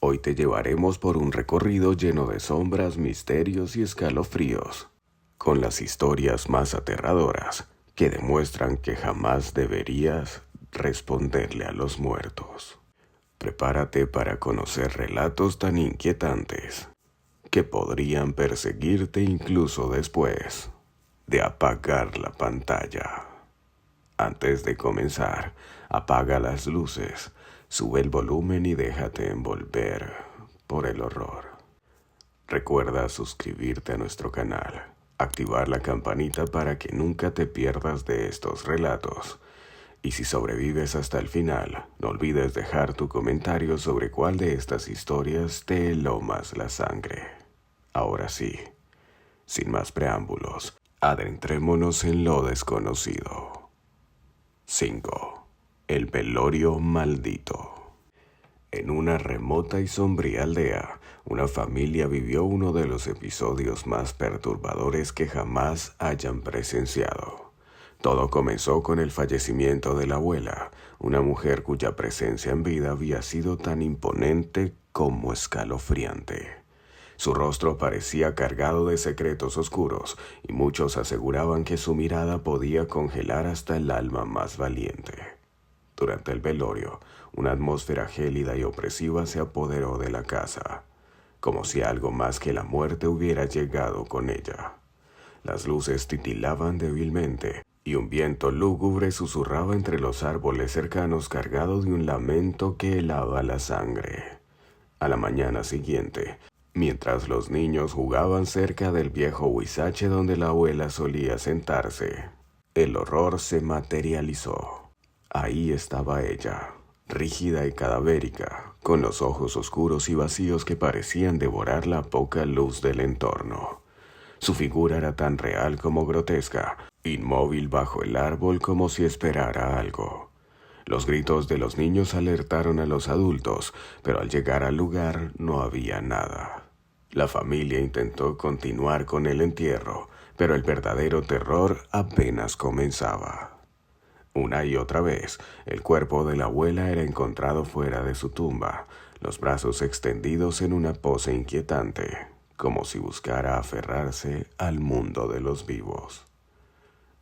Hoy te llevaremos por un recorrido lleno de sombras, misterios y escalofríos, con las historias más aterradoras que demuestran que jamás deberías responderle a los muertos. Prepárate para conocer relatos tan inquietantes que podrían perseguirte incluso después de apagar la pantalla. Antes de comenzar, apaga las luces, sube el volumen y déjate envolver por el horror. Recuerda suscribirte a nuestro canal, activar la campanita para que nunca te pierdas de estos relatos. Y si sobrevives hasta el final, no olvides dejar tu comentario sobre cuál de estas historias te heló más la sangre. Ahora sí, sin más preámbulos, adentrémonos en lo desconocido. 5. El velorio maldito. En una remota y sombría aldea, una familia vivió uno de los episodios más perturbadores que jamás hayan presenciado. Todo comenzó con el fallecimiento de la abuela, una mujer cuya presencia en vida había sido tan imponente como escalofriante. Su rostro parecía cargado de secretos oscuros, y muchos aseguraban que su mirada podía congelar hasta el alma más valiente. Durante el velorio, una atmósfera gélida y opresiva se apoderó de la casa, como si algo más que la muerte hubiera llegado con ella. Las luces titilaban débilmente, y un viento lúgubre susurraba entre los árboles cercanos cargado de un lamento que helaba la sangre. A la mañana siguiente, mientras los niños jugaban cerca del viejo huizache donde la abuela solía sentarse, el horror se materializó. Ahí estaba ella, rígida y cadavérica, con los ojos oscuros y vacíos que parecían devorar la poca luz del entorno. Su figura era tan real como grotesca, inmóvil bajo el árbol como si esperara algo. Los gritos de los niños alertaron a los adultos, pero al llegar al lugar no había nada. La familia intentó continuar con el entierro, pero el verdadero terror apenas comenzaba. Una y otra vez, el cuerpo de la abuela era encontrado fuera de su tumba, los brazos extendidos en una pose inquietante, como si buscara aferrarse al mundo de los vivos.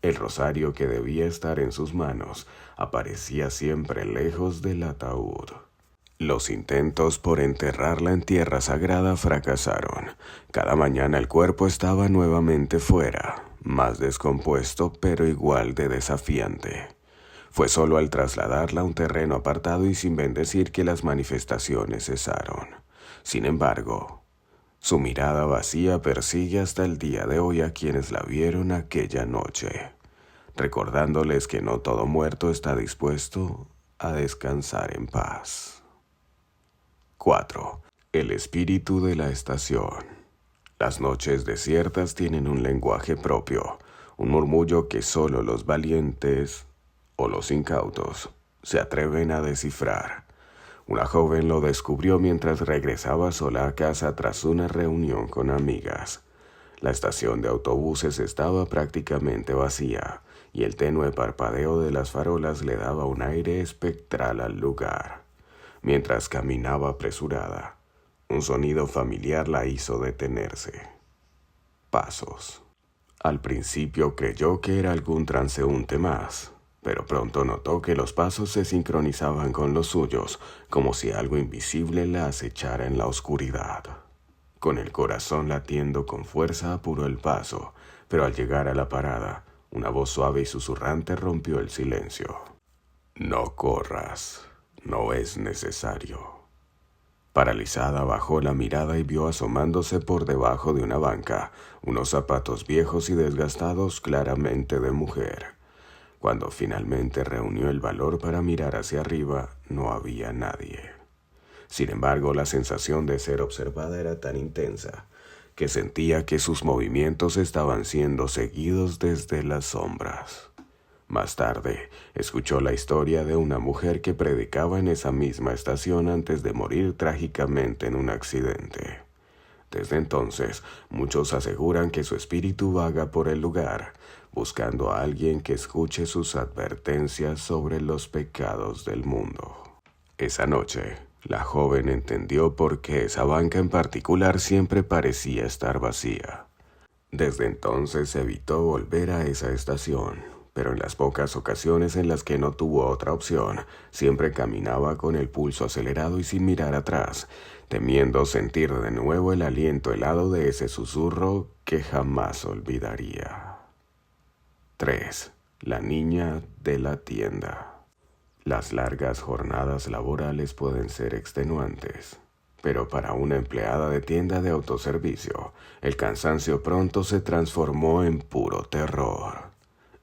El rosario que debía estar en sus manos aparecía siempre lejos del ataúd. Los intentos por enterrarla en tierra sagrada fracasaron. Cada mañana el cuerpo estaba nuevamente fuera, más descompuesto pero igual de desafiante. Fue solo al trasladarla a un terreno apartado y sin bendecir que las manifestaciones cesaron. Sin embargo, su mirada vacía persigue hasta el día de hoy a quienes la vieron aquella noche, recordándoles que no todo muerto está dispuesto a descansar en paz. 4. El espíritu de la estación. Las noches desiertas tienen un lenguaje propio, un murmullo que solo los valientes o los incautos se atreven a descifrar. Una joven lo descubrió mientras regresaba sola a casa tras una reunión con amigas. La estación de autobuses estaba prácticamente vacía, y el tenue parpadeo de las farolas le daba un aire espectral al lugar. Mientras caminaba apresurada, un sonido familiar la hizo detenerse. Pasos. Al principio creyó que era algún transeúnte más, pero pronto notó que los pasos se sincronizaban con los suyos, como si algo invisible la acechara en la oscuridad. Con el corazón latiendo con fuerza apuró el paso, pero al llegar a la parada, una voz suave y susurrante rompió el silencio. «No corras, no es necesario». Paralizada bajó la mirada y vio asomándose por debajo de una banca unos zapatos viejos y desgastados, claramente de mujer. Cuando finalmente reunió el valor para mirar hacia arriba, no había nadie. Sin embargo, la sensación de ser observada era tan intensa que sentía que sus movimientos estaban siendo seguidos desde las sombras. Más tarde, escuchó la historia de una mujer que predicaba en esa misma estación antes de morir trágicamente en un accidente. Desde entonces, muchos aseguran que su espíritu vaga por el lugar, buscando a alguien que escuche sus advertencias sobre los pecados del mundo. Esa noche, La joven entendió por qué esa banca en particular siempre parecía estar vacía. Desde entonces evitó volver a esa estación, pero en las pocas ocasiones en las que no tuvo otra opción, siempre caminaba con el pulso acelerado y sin mirar atrás, temiendo sentir de nuevo el aliento helado de ese susurro que jamás olvidaría. 3. La niña de la tienda. Las largas jornadas laborales pueden ser extenuantes, pero para una empleada de tienda de autoservicio, el cansancio pronto se transformó en puro terror.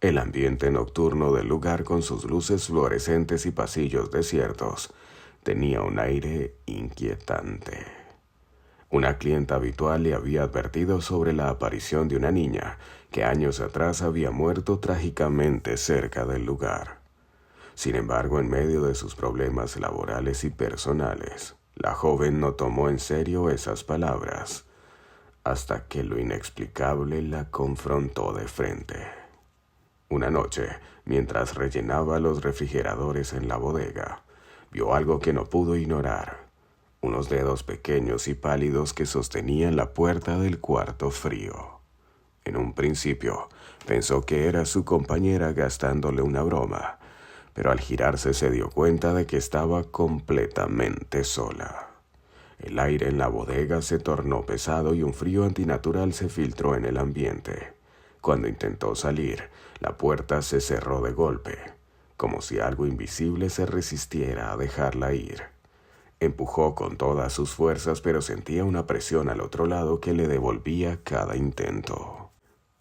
El ambiente nocturno del lugar, con sus luces fluorescentes y pasillos desiertos, tenía un aire inquietante. Una clienta habitual le había advertido sobre la aparición de una niña que años atrás había muerto trágicamente cerca del lugar. Sin embargo, en medio de sus problemas laborales y personales, la joven no tomó en serio esas palabras, hasta que lo inexplicable la confrontó de frente. Una noche, mientras rellenaba los refrigeradores en la bodega, vio algo que no pudo ignorar: unos dedos pequeños y pálidos que sostenían la puerta del cuarto frío. En un principio, pensó que era su compañera gastándole una broma, pero al girarse se dio cuenta de que estaba completamente sola. El aire en la bodega se tornó pesado y un frío antinatural se filtró en el ambiente. Cuando intentó salir, la puerta se cerró de golpe, como si algo invisible se resistiera a dejarla ir. Empujó con todas sus fuerzas, pero sentía una presión al otro lado que le devolvía cada intento.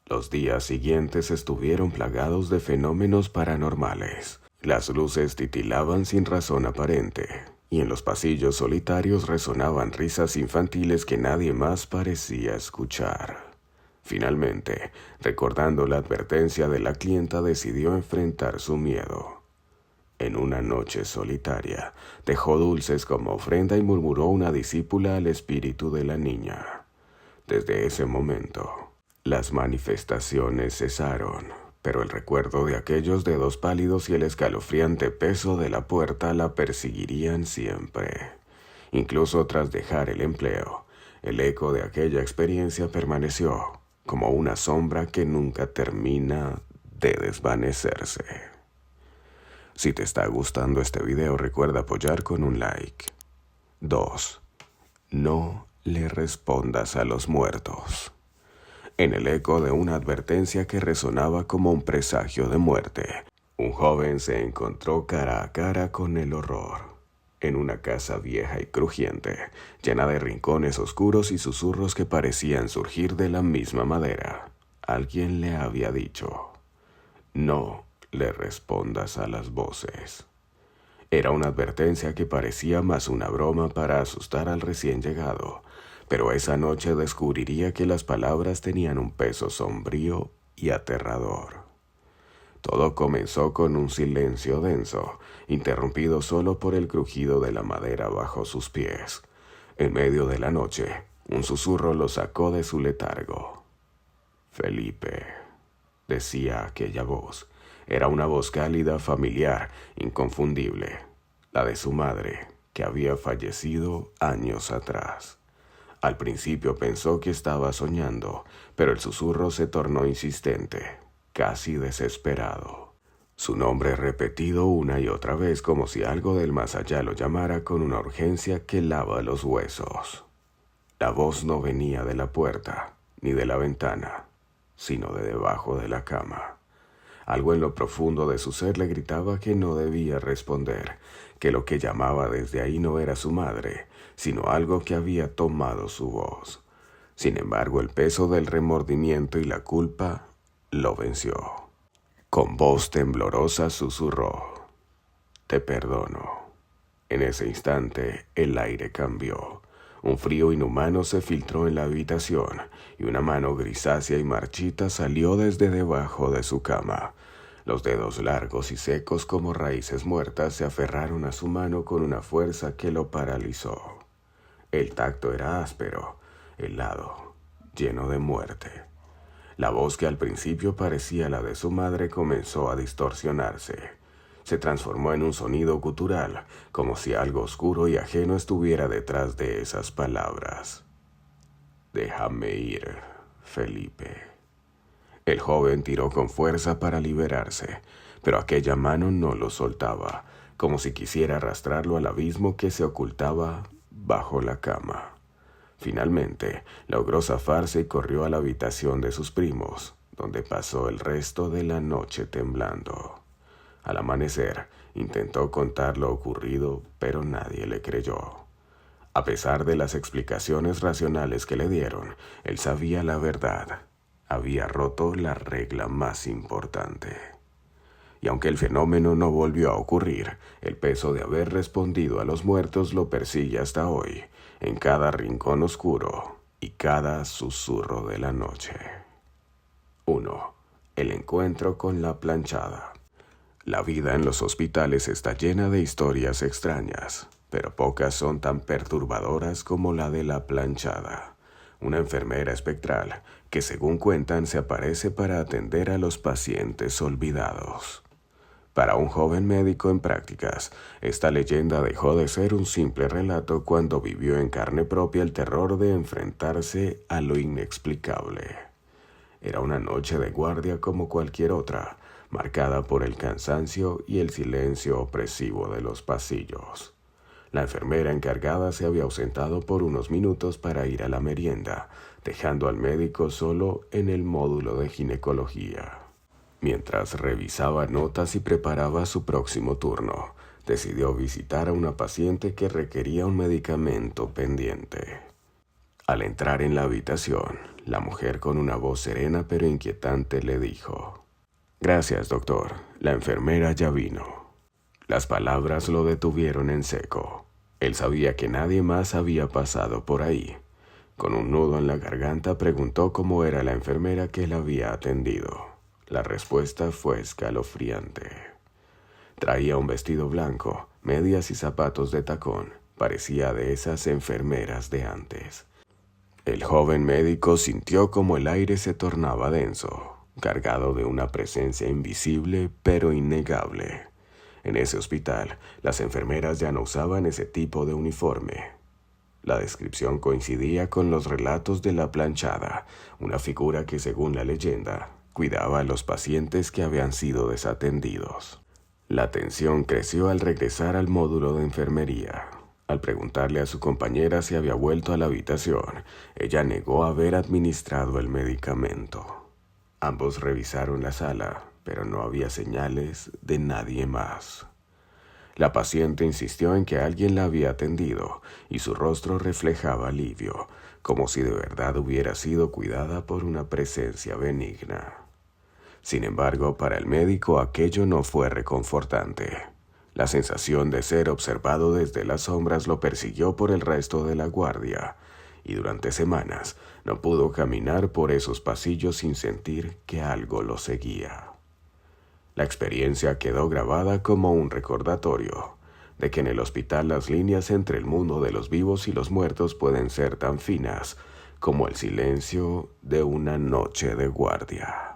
Los días siguientes estuvieron plagados de fenómenos paranormales. Las luces titilaban sin razón aparente, y en los pasillos solitarios resonaban risas infantiles que nadie más parecía escuchar. Finalmente, recordando la advertencia de la clienta, decidió enfrentar su miedo. En una noche solitaria, dejó dulces como ofrenda y murmuró una discípula al espíritu de la niña. Desde ese momento, las manifestaciones cesaron, pero el recuerdo de aquellos dedos pálidos y el escalofriante peso de la puerta la perseguirían siempre. Incluso tras dejar el empleo, el eco de aquella experiencia permaneció, como una sombra que nunca termina de desvanecerse. Si te está gustando este video, recuerda apoyar con un like. 2. No le respondas a los muertos. En el eco de una advertencia que resonaba como un presagio de muerte, un joven se encontró cara a cara con el horror. En una casa vieja y crujiente, llena de rincones oscuros y susurros que parecían surgir de la misma madera, alguien le había dicho: no le respondas a las voces. Era una advertencia que parecía más una broma para asustar al recién llegado, pero esa noche descubriría que las palabras tenían un peso sombrío y aterrador. Todo comenzó con un silencio denso, interrumpido solo por el crujido de la madera bajo sus pies. En medio de la noche, un susurro lo sacó de su letargo. «Felipe», decía aquella voz. Era una voz cálida, familiar, inconfundible, la de su madre, que había fallecido años atrás. Al principio pensó que estaba soñando, pero el susurro se tornó insistente, casi desesperado. Su nombre repetido una y otra vez, como si algo del más allá lo llamara con una urgencia que lava los huesos. La voz no venía de la puerta, ni de la ventana, sino de debajo de la cama. Algo en lo profundo de su ser le gritaba que no debía responder, que lo que llamaba desde ahí no era su madre, sino algo que había tomado su voz. Sin embargo, el peso del remordimiento y la culpa lo venció. Con voz temblorosa susurró: «Te perdono». En ese instante, el aire cambió. Un frío inhumano se filtró en la habitación y una mano grisácea y marchita salió desde debajo de su cama. Los dedos largos y secos como raíces muertas se aferraron a su mano con una fuerza que lo paralizó. El tacto era áspero, helado, lleno de muerte. La voz, que al principio parecía la de su madre, comenzó a distorsionarse. se transformó en un sonido gutural, como si algo oscuro y ajeno estuviera detrás de esas palabras. «Déjame ir, Felipe». El joven tiró con fuerza para liberarse, pero aquella mano no lo soltaba, como si quisiera arrastrarlo al abismo que se ocultaba bajo la cama. Finalmente, logró zafarse y corrió a la habitación de sus primos, donde pasó el resto de la noche temblando. Al amanecer, intentó contar lo ocurrido, pero nadie le creyó. A pesar de las explicaciones racionales que le dieron, él sabía la verdad. Había roto la regla más importante. Y aunque el fenómeno no volvió a ocurrir, el peso de haber respondido a los muertos lo persigue hasta hoy, en cada rincón oscuro y cada susurro de la noche. 1. El encuentro con la planchada. La vida en los hospitales está llena de historias extrañas, pero pocas son tan perturbadoras como la de la planchada, una enfermera espectral que, según cuentan, se aparece para atender a los pacientes olvidados. Para un joven médico en prácticas, esta leyenda dejó de ser un simple relato cuando vivió en carne propia el terror de enfrentarse a lo inexplicable. Era una noche de guardia como cualquier otra, marcada por el cansancio y el silencio opresivo de los pasillos. La enfermera encargada se había ausentado por unos minutos para ir a la merienda, dejando al médico solo en el módulo de ginecología. Mientras revisaba notas y preparaba su próximo turno, decidió visitar a una paciente que requería un medicamento pendiente. Al entrar en la habitación, la mujer con una voz serena pero inquietante le dijo: «Gracias, doctor. La enfermera ya vino». Las palabras lo detuvieron en seco. Él sabía que nadie más había pasado por ahí. Con un nudo en la garganta preguntó cómo era la enfermera que la había atendido. La respuesta fue escalofriante. Traía un vestido blanco, medias y zapatos de tacón. Parecía de esas enfermeras de antes. El joven médico sintió como el aire se tornaba denso, cargado de una presencia invisible pero innegable. En ese hospital, las enfermeras ya no usaban ese tipo de uniforme. La descripción coincidía con los relatos de la planchada, una figura que, según la leyenda, cuidaba a los pacientes que habían sido desatendidos. La tensión creció al regresar al módulo de enfermería. Al preguntarle a su compañera si había vuelto a la habitación, ella negó haber administrado el medicamento. Ambos revisaron la sala, pero no había señales de nadie más. La paciente insistió en que alguien la había atendido, y su rostro reflejaba alivio, como si de verdad hubiera sido cuidada por una presencia benigna. Sin embargo, para el médico aquello no fue reconfortante. La sensación de ser observado desde las sombras lo persiguió por el resto de la guardia, y durante semanas no pudo caminar por esos pasillos sin sentir que algo lo seguía. La experiencia quedó grabada como un recordatorio de que en el hospital las líneas entre el mundo de los vivos y los muertos pueden ser tan finas como el silencio de una noche de guardia.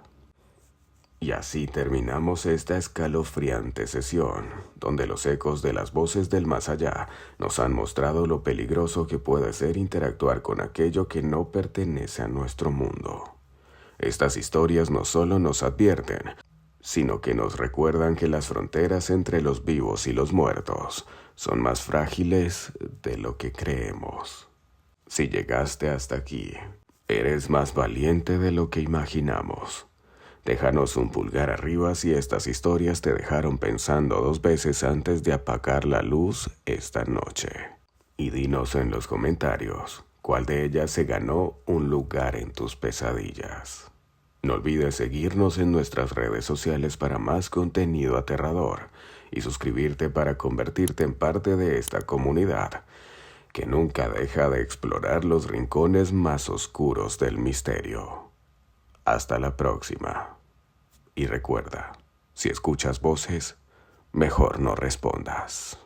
Y así terminamos esta escalofriante sesión, donde los ecos de las voces del más allá nos han mostrado lo peligroso que puede ser interactuar con aquello que no pertenece a nuestro mundo. Estas historias no solo nos advierten, sino que nos recuerdan que las fronteras entre los vivos y los muertos son más frágiles de lo que creemos. Si llegaste hasta aquí, eres más valiente de lo que imaginamos. Déjanos un pulgar arriba si estas historias te dejaron pensando 2 veces antes de apagar la luz esta noche. Y dinos en los comentarios cuál de ellas se ganó un lugar en tus pesadillas. No olvides seguirnos en nuestras redes sociales para más contenido aterrador y suscribirte para convertirte en parte de esta comunidad que nunca deja de explorar los rincones más oscuros del misterio. Hasta la próxima. Y recuerda, si escuchas voces, mejor no respondas.